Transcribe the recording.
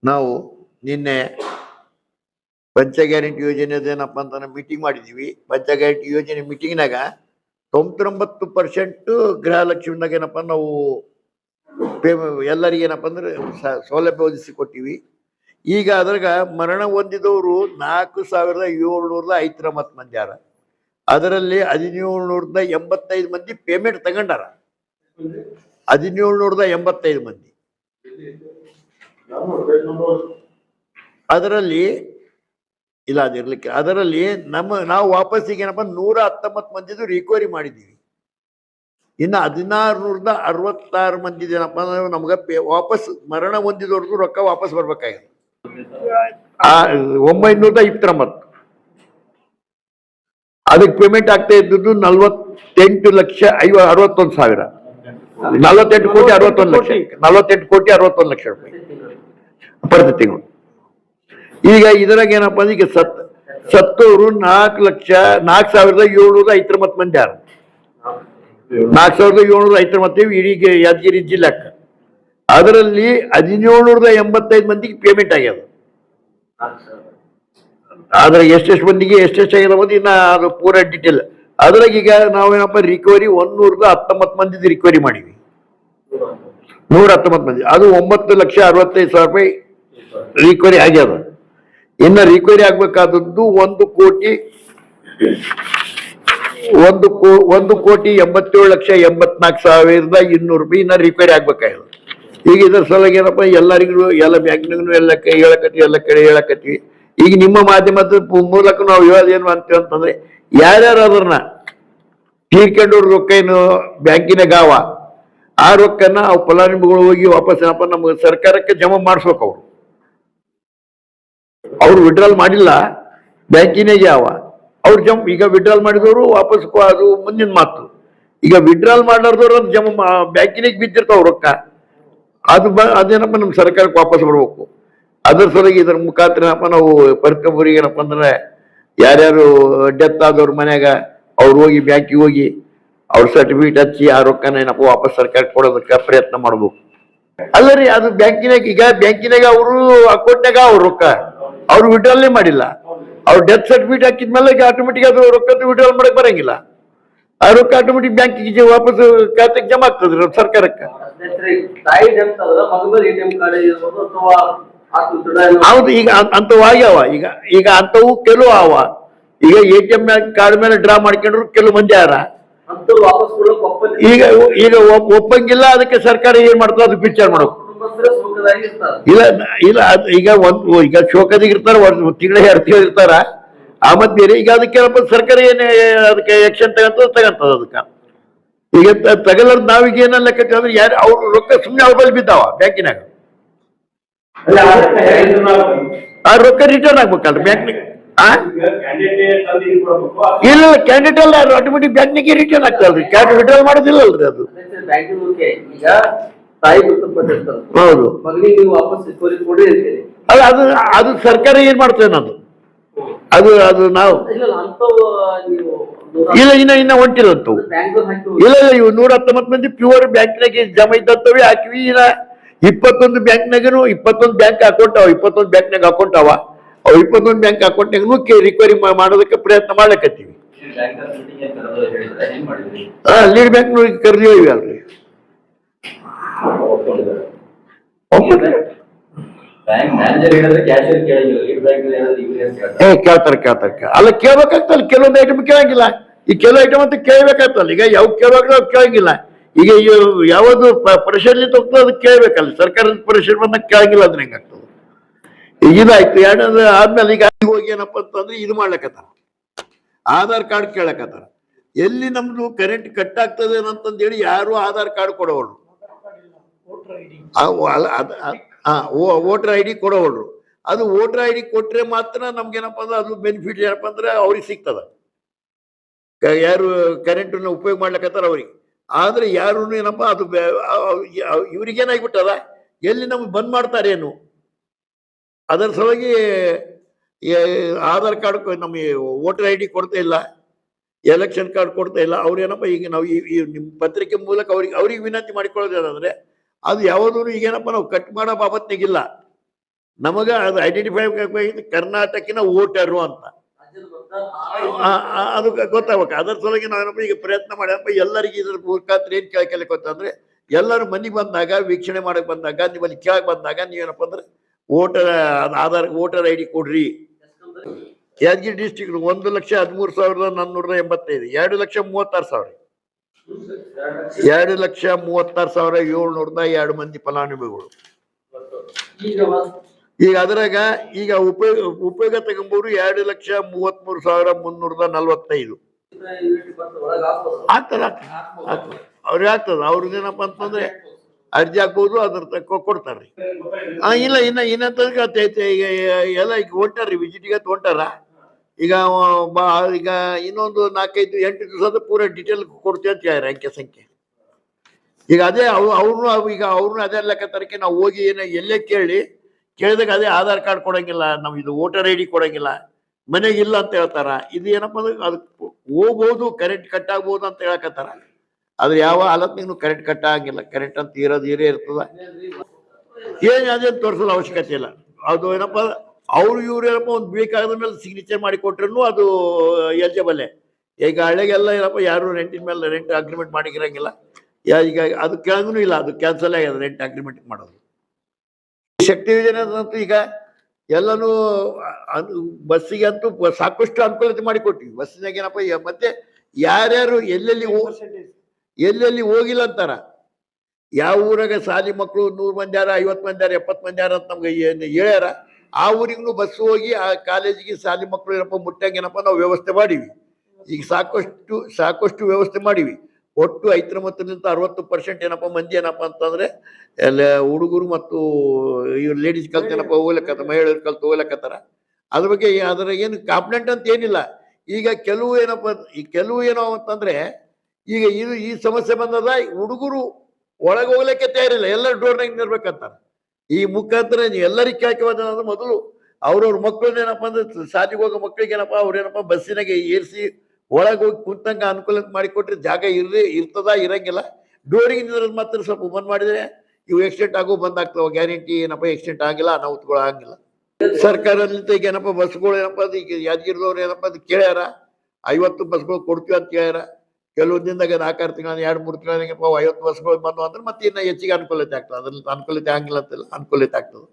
ನಾವು ನಿನ್ನೆ ಪಂಚ ಗ್ಯಾರಂಟಿ ಯೋಜನೆದೇನಪ್ಪ ಅಂತ ಮೀಟಿಂಗ್ ಮಾಡಿದೀವಿ. ಪಂಚ ಗ್ಯಾರಂಟಿ ಯೋಜನೆ ಮೀಟಿಂಗ್ನಾಗ 99% ಗೃಹಲಕ್ಷ್ಮಿನಾಗ ಏನಪ್ಪ ನಾವು ಎಲ್ಲರಿಗೆ ಏನಪ್ಪ ಅಂದ್ರೆ ಸೌಲಭ್ಯ ಒದಗಿಸಿ ಕೊಟ್ಟಿವಿ. ಈಗ ಅದ್ರಾಗ ಮರಣ ಹೊಂದಿದವರು 4750 ಮಂದಿ ಯಾರ, ಅದರಲ್ಲಿ 1785 ಮಂದಿ ಪೇಮೆಂಟ್ ತಗೊಂಡಾರ. 1785 ಮಂದಿ. ಅದರಲ್ಲಿ ಇಲ್ಲ ಅದಿರ್ಲಿಕ್ಕೆ, ಅದರಲ್ಲಿ ನಾವು ವಾಪಸ್ಸಿಗೆ ಏನಪ್ಪ 119 ಮಂದಿದು ರಿಕವರಿ ಮಾಡಿದ್ದೀವಿ. ಇನ್ನು 1666 ಮಂದಿ ಏನಪ್ಪ ಅಂದ್ರೆ ನಮ್ಗೆ ವಾಪಸ್ ಮರಣ ಹೊಂದಿದವ್ರದ್ದು ರೊಕ್ಕ ವಾಪಸ್ ಬರ್ಬೇಕಾಗಿದೆ. 929 ಅದಕ್ಕೆ ಪೇಮೆಂಟ್ ಆಗ್ತಾ ಇದ್ದದ್ದು 48,61,000, 48,61,00,000 ರೂಪಾಯಿ ಪ್ರತಿ ತಿಂಗಳು. ಈಗ ಇದ್ರಾಗ ಏನಪ್ಪ ಅಂದ್ರೆ ಈಗ ಸತ್ತವರು 4,07,750 ಮಂದಿ ಯಾರು, 4,750 ಇಡೀ ಯಾದಗಿರಿ ಜಿಲ್ಲೆಕ್ಕ. ಅದರಲ್ಲಿ 1785 ಮಂದಿಗೆ ಪೇಮೆಂಟ್ ಆಗ್ಯದ. ಆದ್ರೆ ಎಷ್ಟೆಷ್ಟು ಮಂದಿಗೆ ಎಷ್ಟೆಷ್ಟು ಆಗ್ಯದ ಮಂದಿ ಇನ್ನ ಅದು ಪೂರ ಡಿಟೇಲ್. ಅದ್ರಾಗ ಈಗ ನಾವೇನಪ್ಪ ರಿಕವರಿ 119 ಮಂದಿ ರಿಕವರಿ ಮಾಡಿವಿ. 119 ಮಂದಿ, ಅದು 9,65,000 ರೂಪಾಯಿ ರಿಕವರಿ ಆಗ್ಯದ. ಇನ್ನ ರಿಕವರಿ ಆಗ್ಬೇಕಾದದ್ದು 1,87,84,200 ರೂಪಾಯಿ ಇನ್ನ ರಿಕವರಿ ಆಗ್ಬೇಕಾಗ್ಯದ. ಈಗ ಇದ್ರ ಸಲುವಾಗಿ ಏನಪ್ಪ ಎಲ್ಲರಿಗೂ ಎಲ್ಲ ಬ್ಯಾಂಕ್ನಾಗೂ ಎಲ್ಲ ಹೇಳಕತ್ತೀವಿ, ಎಲ್ಲ ಕಡೆ ಹೇಳಕತ್ತೀವಿ. ಈಗ ನಿಮ್ಮ ಮಾಧ್ಯಮದ ಮೂಲಕ ನಾವು ಹೇಳೋದೇನು ಅಂತೀವಿ ಅಂತಂದ್ರೆ, ಯಾರ್ಯಾರು ಅದನ್ನ ತೀರ್ಕೊಂಡವ್ರ ರೊಕ್ಕ ಏನು ಬ್ಯಾಂಕಿನಾಗ ಆ ರೊಕ್ಕನ ಅವು ಫಲಾನುಭವಿಗಳು ಹೋಗಿ ವಾಪಸ್ ಏನಪ್ಪ ನಮ್ಗೆ ಸರ್ಕಾರಕ್ಕೆ ಜಮಾ ಮಾಡಿಸ್ಬೇಕು. ಅವ್ರು ವಿಡ್ರಾಲ್ ಮಾಡಿಲ್ಲ, ಬ್ಯಾಂಕಿನಾಗೆ ಅವ್ರು ಈಗ ವಿಡ್ರಾಲ್ ಮಾಡಿದವರು ವಾಪಸ್ ಅದು ಮುಂದಿನ ಮಾತು. ಈಗ ವಿಡ್ರಾಲ್ ಮಾಡಾರ್ದವ್ರು ಜಮಾ ಬ್ಯಾಂಕಿನಾಗ ಬಿದ್ದಿರ್ತಾವ ರೊಕ್ಕ, ಅದೇನಪ್ಪ ನಮ್ಮ ಸರ್ಕಾರಕ್ಕೆ ವಾಪಸ್ ಬರ್ಬೇಕು. ಅದ್ರ ಸಲುವಾಗಿ ಇದ್ರ ಮುಖಾಂತರ ಏನಪ್ಪ ನಾವು ಪರಿಕಬರಿಗೆ ಏನಪ್ಪ ಅಂದ್ರೆ ಯಾರ್ಯಾರು ಡೆತ್ ಆದವ್ರ ಮನ್ಯಾಗ ಅವ್ರು ಹೋಗಿ ಬ್ಯಾಂಕಿಗೆ ಹೋಗಿ ಅವ್ರ ಸರ್ಟಿಫಿಕೇಟ್ ಹಚ್ಚಿ ಆ ರೊಕ್ಕನ ಏನಪ್ಪ ವಾಪಸ್ ಸರ್ಕಾರಕ್ಕೆ ಕೊಡೋದಕ್ಕೆ ಪ್ರಯತ್ನ ಮಾಡ್ಬೇಕು. ಅಲ್ಲರಿ ಅದು ಬ್ಯಾಂಕಿನಾಗ ಅವರು ಅಕೌಂಟ್ನಾಗ ಅವ್ರ ರೊಕ್ಕ ಅವ್ರು ವಿಡ್ರಾಲ್ನೇ ಮಾಡಿಲ್ಲ. ಅವ್ರು ಡೆತ್ ಸರ್ಟಿಫಿಕೇಟ್ ಹಾಕಿದ್ಮೇಲೆ ಈಗ ಆಟೋಮೆಟಿಕ್ ಅದು ರೊಕ್ಕ ವಿಡ್ರಾಲ್ ಮಾಡಕ್ ಬರಂಗಿಲ್ಲ. ಆ ರೊಕ್ಕ ಆಟೋಮೆಟಿಕ್ ಬ್ಯಾಂಕಿಗೆ ವಾಪಸ್ ಖಾತೆಗೆ ಜಮಾ ಆಗ್ತದ್ರಿ ಸರ್ಕಾರಕ್ಕೆ. ಹೌದು, ಈಗ ಅಂತವು ಆಗ್ಯಾವ. ಈಗ ಅಂತವು ಕೆಲವು ಈಗ ATM ಕಾರ್ಡ್ ಮೇಲೆ ಡ್ರಾ ಮಾಡ್ಕೊಂಡ್ರು ಕೆಲವು ಮಂದಿ ಯಾರ ಈಗ ಒಪ್ಪಂಗಿಲ್ಲ. ಅದಕ್ಕೆ ಸರ್ಕಾರ ಏನ್ ಮಾಡ್ತದೆ ಅದಕ್ಕೆ ವಿಚಾರ ಮಾಡ್ಬೇಕು. ಇಲ್ಲ ಈಗ ಶೋಕದಾಗ ಇರ್ತಾರ, ತಿಂಗಳ 2 ತಿಂಗಳು ಇರ್ತಾರ. ಆ ಮಧ್ಯೆ ಈಗ ಅದಕ್ಕೆ ಸರ್ಕಾರ ಏನೇ ಅದಕ್ಕೆ ಆಕ್ಷನ್ ತಗಂತದ ಅದಕ್ಕೆ. ಈಗ ತಗಲಾರ್ದು ನಾವೀಗ ಏನಲ್ಲ ಅಂದ್ರೆ ಯಾರು ಅವ್ರ ರೊಕ್ಕ ಸುಮ್ಮನೆ ಅವ್ರ ಬಳಿ ಬಿದ್ದಾವ ಬ್ಯಾಂಕಿನಾಗ, ಆ ರೊಕ್ಕ ರಿಟರ್ನ್ ಆಗ್ಬೇಕಲ್ರಿ ಬ್ಯಾಂಕ್ನಾಗ. ಇಲ್ಲ ಕ್ಯಾಂಡಿಡೇಟ್ ಅಲ್ಲ, ಆಟೋಮೆಟಿಕ್ ಬ್ಯಾಂಕ್ನಾಗೆ ರಿಟರ್ನ್ ಆಗ್ತಲ್ರಿ. ಕ್ಯಾಂಡಿಡೇಟ್ ವಿಡ್ರಾಲ್ ಮಾಡೋದಿಲ್ಲ ಅಲ್ರಿ ಅದು. ಹೌದು, ಅಲ್ಲ ಅದು ಸರ್ಕಾರ ಏನ್ ಮಾಡ್ತೇವೆ ಅದು ನಾವು ಇಲ್ಲ ಇನ್ನ ಹೊಂಟಿರಂತವು. ಇಲ್ಲ ಇವು 119 ಮಂದಿ ಪ್ಯೂರ್ ಬ್ಯಾಂಕ್ನಾಗೆ ಜಮಾ ಇದ್ದವೆ ಹಾಕಿವಿ. ಇನ್ನ 21 ಬ್ಯಾಂಕ್ನಾಗನು 21 ಬ್ಯಾಂಕ್ ಅಕೌಂಟ್ 21 ಬ್ಯಾಂಕ್ನಾಗ ಅಕೌಂಟ್ ಅವ 21 ಬ್ಯಾಂಕ್ ಅಕೌಂಟ್ನಾಗೂ ರಿಕವರಿ ಮಾಡೋದಕ್ಕೆ ಪ್ರಯತ್ನ ಮಾಡ್ಲಕತ್ತೀವಿ. ಲೀಡ್ ಬ್ಯಾಂಕ್ ಕರೆದಿವಿ ಅಲ್ರಿ. ಕೇಳ್ತಾರ ಅಲ್ಲ, ಕೇಳ್ಬೇಕಾಗ್ತಲ್ಲ. ಕೆಲವೊಂದು ಐಟಮ್ ಕೇಳಂಗಿಲ್ಲ. ಈ ಕೆಲವು ಐಟಮ್ ಅಂತ ಕೇಳ್ಬೇಕಾಗ್ತಲ್ಲ. ಈಗ ಯಾವ ಕೇಳುವಾಗ ಕೇಳಂಗಿಲ್ಲ. ಈಗ ಯಾವುದು ಪರಿಶೀಲನೆ ಹೋಗ್ತದೆ ಅದಕ್ಕೆ ಕೇಳ್ಬೇಕಲ್ಲ. ಸರ್ಕಾರದ ಪರಿಶೀಲನೆ ಬಂದಾಗ ಕೇಳಂಗಿಲ್ಲ ಅಂದ್ರೆ ಹೆಂಗಾಗ್ತದೆ. ಈಗ ಇದಾಯ್ತು. ಎರಡನೇದು ಆದ್ಮೇಲೆ ಈಗ ಹೋಗಿ ಏನಪ್ಪ ಅಂತಂದ್ರೆ ಇದು ಮಾಡ್ಲಕತ್ತಾರ, ಆಧಾರ್ ಕಾರ್ಡ್ ಕೇಳಕತ್ತಾರ. ಎಲ್ಲಿ ನಮ್ದು ಕರೆಂಟ್ ಕಟ್ ಆಗ್ತದೆ ಅಂತಂದೇಳಿ ಯಾರು ಆಧಾರ್ ಕಾರ್ಡ್ ಕೊಡೋರು, ವೋಟರ್ ID ಕೊಡೋರು. ಅದು ವೋಟರ್ ID ಕೊಟ್ರೆ ಮಾತ್ರ ನಮ್ಗೇನಪ್ಪ ಅಂದ್ರೆ ಅದು ಬೆನಿಫಿಟ್ ಏನಪ್ಪ ಅಂದ್ರೆ ಅವ್ರಿಗೆ ಸಿಗ್ತದ. ಯಾರು ಕರೆಂಟ್ ಉಪಯೋಗ ಮಾಡ್ಲಕತ್ತಾರ ಅವ್ರಿಗೆ. ಆದ್ರೆ ಯಾರು ಏನಪ್ಪ ಅದು ಇವ್ರಿಗೇನಾಗ್ಬಿಟ್ಟದ, ಎಲ್ಲಿ ನಮ್ಗೆ ಬಂದ್ ಮಾಡ್ತಾರೇನು. ಅದರ ಸಲುವಾಗಿ ಆಧಾರ್ ಕಾರ್ಡ್ ನಮಗೆ ವೋಟರ್ ID ಕೊಡ್ತಾ ಇಲ್ಲ, ಎಲೆಕ್ಷನ್ ಕಾರ್ಡ್ ಕೊಡ್ತಾ ಇಲ್ಲ. ಅವ್ರೇನಪ್ಪ ಈಗ ನಾವು ಈ ನಿಮ್ಮ ಪತ್ರಿಕೆ ಮೂಲಕ ಅವ್ರಿಗೆ ವಿನಂತಿ ಮಾಡಿಕೊಳ್ಳೋದೇನಂದ್ರೆ, ಅದು ಯಾವುದೂ ಈಗೇನಪ್ಪ ನಾವು ಕಟ್ ಮಾಡೋ ಬಾಬತ್ನಾಗಿಲ್ಲ. ನಮಗ ಅದು ಐಡೆಂಟಿಫೈ ಕರ್ನಾಟಕಿನ ವೋಟರು ಅಂತ ಅದು ಗೊತ್ತಾಗಬೇಕು. ಅದರ ಸಲುವಾಗಿ ನಾವೇನಪ್ಪ ಈಗ ಪ್ರಯತ್ನ ಮಾಡ್ಯಪ್ಪ ಎಲ್ಲರಿಗೂ ಇದ್ರ ಮುಖಾಂತರ ಏನ್ ಕೇಳಕ್ಕೆ ಗೊತ್ತಂದ್ರೆ ಎಲ್ಲರೂ ಮನೆಗೆ ಬಂದಾಗ ವೀಕ್ಷಣೆ ಮಾಡಕ್ ಬಂದಾಗ ನಿಮ್ಮಲ್ಲಿ ಕೇಳಕ್ ಬಂದಾಗ ನೀವೇನಪ್ಪ ಅಂದ್ರೆ ವೋಟರ್ ಐಡಿ ಕೊಡ್ರಿ. ಯಾದಗಿರಿ ಡಿಸ್ಟಿಕ್ 1,13,485, 2,36,000, 2,36,702 ಮಂದಿ ಫಲಾನುಭವಿಗಳು. ಈಗ ಅದ್ರಾಗ ಈಗ ಉಪಯೋಗ ತಗೊಂಬೋರು 2,33,345 ಆಗ್ತದ. ಅವ್ರಿಗೆ ಆಗ್ತದ. ಅವ್ರದ್ದೇನಪ್ಪ ಅಂತಂದ್ರೆ ಅರ್ಜಿ ಹಾಕ್ಬೋದು, ಅದ್ರ ಕೊಡ್ತಾರ್ರಿ. ಇಲ್ಲ ಇನ್ನಂತ ಎಲ್ಲ ಈಗ ಹೊಂಟಾರ್ರಿ, ವಿಸಿಟಿಗೆ ಹೊಂಟಾರ. ಈಗ ಈಗ ಇನ್ನೊಂದು 4-5-8 ದಿವಸದ ಪೂರ ಡೀಟೇಲ್ ಕೊಡ್ತೀವಿ ಅಂತ ಹೇಳ್ಯಾರ, ಅಂಕೆ ಸಂಖ್ಯೆ. ಈಗ ಅದೇ ಅವ್ರನ್ನೂ ಅದೇ ಲೆಕ್ಕತರಕ್ಕೆ ನಾವು ಹೋಗಿ ಎಲ್ಲೇ ಕೇಳಿದಾಗ ಅದೇ ಆಧಾರ್ ಕಾರ್ಡ್ ಕೊಡಂಗಿಲ್ಲ, ನಾವು ಇದು ವೋಟರ್ ಐಡಿ ಕೊಡಂಗಿಲ್ಲ, ಮನೆಗೆ ಇಲ್ಲ ಅಂತ ಹೇಳ್ತಾರ. ಇದು ಏನಪ್ಪ ಅಂದ್ರೆ ಅದಕ್ಕೆ ಹೋಗ್ಬೋದು, ಕರೆಂಟ್ ಕಟ್ ಆಗ್ಬೋದು ಅಂತ ಹೇಳಕತ್ತಾರ. ಅದು ಯಾವ ಹಾಲತ್ನಿಗೂ ಕರೆಂಟ್ ಕಟ್ ಆಗಂಗಿಲ್ಲ. ಕರೆಂಟ್ ಅಂತ ಇರೇ ಇರ್ತದ. ಅದೇನು ತೋರಿಸೋದು ಅವಶ್ಯಕತೆ ಇಲ್ಲ. ಅದು ಏನಪ್ಪ ಇವ್ರು ಏನಪ್ಪ ಒಂದು ಬೇಕಾದ ಮೇಲೆ ಸಿಗ್ನೇಚರ್ ಮಾಡಿ ಕೊಟ್ರು ಅದು ಎಲಿಜಿಬಲ್. ಈಗ ಹಳ್ಳಿಗೆಲ್ಲ ಏನಪ್ಪ ಯಾರು ರೆಂಟಿನ ಮೇಲೆ ರೆಂಟ್ ಅಗ್ರಿಮೆಂಟ್ ಮಾಡಿರಂಗಿಲ್ಲ. ಈಗ ಅದು ಕೆಳಗೂ ಇಲ್ಲ, ಅದು ಕ್ಯಾನ್ಸಲ್ ಆಗ್ಯದ ರೆಂಟ್ ಅಗ್ರಿಮೆಂಟ್ ಮಾಡೋದು. ಶಕ್ತಿ ಯೋಜನೆ ಅಂತೂ ಈಗ ಎಲ್ಲನೂ ಬಸ್ಸಿಗೆ ಅಂತೂ ಸಾಕಷ್ಟು ಅನುಕೂಲತೆ ಮಾಡಿಕೊಟ್ಟಿವಿ. ಬಸ್ಸಿನಾಗ ಏನಪ್ಪ ಮತ್ತೆ ಯಾರ್ಯಾರು ಎಲ್ಲೆಲ್ಲಿ ಹೋಗಿಲ್ಲ ಅಂತಾರ. ಯಾವ ಊರಾಗ ಶಾಲಿ ಮಕ್ಕಳು 100 ಮಂದಿ 50 ಮಂದಿ 70 ಮಂದಿ ಅಂತ ನಮ್ಗೆ ಹೇಳ್ಯಾರ. ಆ ಊರಿಗೂ ಬಸ್ ಹೋಗಿ ಆ ಕಾಲೇಜಿಗೆ ಶಾಲಿ ಮಕ್ಕಳು ಏನಪ್ಪ ಮುಟ್ಟಾಗ ಏನಪ್ಪ ನಾವು ವ್ಯವಸ್ಥೆ ಮಾಡೀವಿ. ಈಗ ಸಾಕಷ್ಟು ವ್ಯವಸ್ಥೆ ಮಾಡೀವಿ. ಒಟ್ಟು 50-60% ಏನಪ್ಪ ಮಂದಿ ಏನಪ್ಪ ಅಂತಂದ್ರೆ ಎಲ್ಲ ಹುಡುಗರು ಮತ್ತು ಇವ್ರು ಲೇಡೀಸ್ ಕಲ್ತೇನಪ್ಪ ಹೋಗ್ಲಕ್ಕತ್ತ, ಮಹಿಳೆಯರು ಕಲ್ತು ಹೋಗ್ಲಕ್ಕತ್ತಾರ. ಅದ್ರ ಬಗ್ಗೆ ಅದರ ಏನು ಕಾಂಪ್ಲೇಂಟ್ ಅಂತ ಏನಿಲ್ಲ. ಈಗ ಕೆಲವು ಏನೋ ಅಂತಂದ್ರೆ ಈಗ ಈ ಸಮಸ್ಯೆ ಬಂದದ, ಹುಡುಗರು ಒಳಗೆ ಹೋಗ್ಲಿಕ್ಕೆ ತಯಾರಿಲ್ಲ, ಎಲ್ಲರೂ ಡೋರ್ನಾಗ ನಿಲ್ಬೇಕಂತಾರ. ಈ ಮುಖಾಂತರ ಎಲ್ಲರಿಗೆ ಕೇಳ್ಕೊಂಡ್ರೆ ಮೊದಲು ಅವ್ರವ್ರ ಮಕ್ಕಳನ್ನೇನಪ್ಪ ಅಂದ್ರೆ ಶಾಲೆಗೆ ಹೋಗೋ ಮಕ್ಕಳಿಗೆ ಏನಪ್ಪ ಅವ್ರೇನಪ್ಪ ಬಸ್ಸಿನಾಗೆ ಏರಿಸಿ ಒಳಗೆ ಹೋಗಿ ಕುಂತಂಗ ಅನುಕೂಲ ಮಾಡಿಕೊಟ್ರೆ ಜಾಗ ಇರಂಗಿಲ್ಲ. ಡೋರಿಗೆ ನಿಂದ್ರದ್ ಮಾತ್ರ ಸ್ವಲ್ಪ ಬಂದ್ ಮಾಡಿದ್ರೆ ಇವು ಎಕ್ಸಿಡೆಂಟ್ ಆಗೋ ಬಂದಾಗ್ತಾವ. ಗ್ಯಾರಂಟಿ ಏನಪ್ಪ ಎಕ್ಸಿಡೆಂಟ್ ಆಗಿಲ್ಲ, ಅನಾಹುತಗಳು ಆಗಿಲ್ಲ. ಸರ್ಕಾರದಿಂದ ಈಗ ಏನಪ್ಪ ಬಸ್ಗಳು ಏನಪ್ಪ ಈಗ ಯಾದಗಿರಿದವ್ರು ಏನಪ್ಪ ಅದು ಕೇಳ್ಯಾರ, 50 ಬಸ್ಗಳು ಕೊಡ್ತೀವಿ ಅಂತ ಹೇಳ್ಯಾರ. ಕೆಲವು ದಿನದಾಗ 4-6 ತಿಂಗಳ 2-3 ತಿಂಗಳಪ್ಪ 50 ಬಸ್ಗಳು ಬಂದು ಅಂದ್ರೆ ಮತ್ತೆ ಇನ್ನ ಹೆಚ್ಚಿಗೆ ಅನುಕೂಲತೆ ಆಗ್ತದೆ. ಅದ್ರಲ್ಲಿ ಅನುಕೂಲತೆ ಆಗಿಲ್ಲ ಅಂತಿಲ್ಲ, ಅನುಕೂಲತೆ ಆಗ್ತದೆ.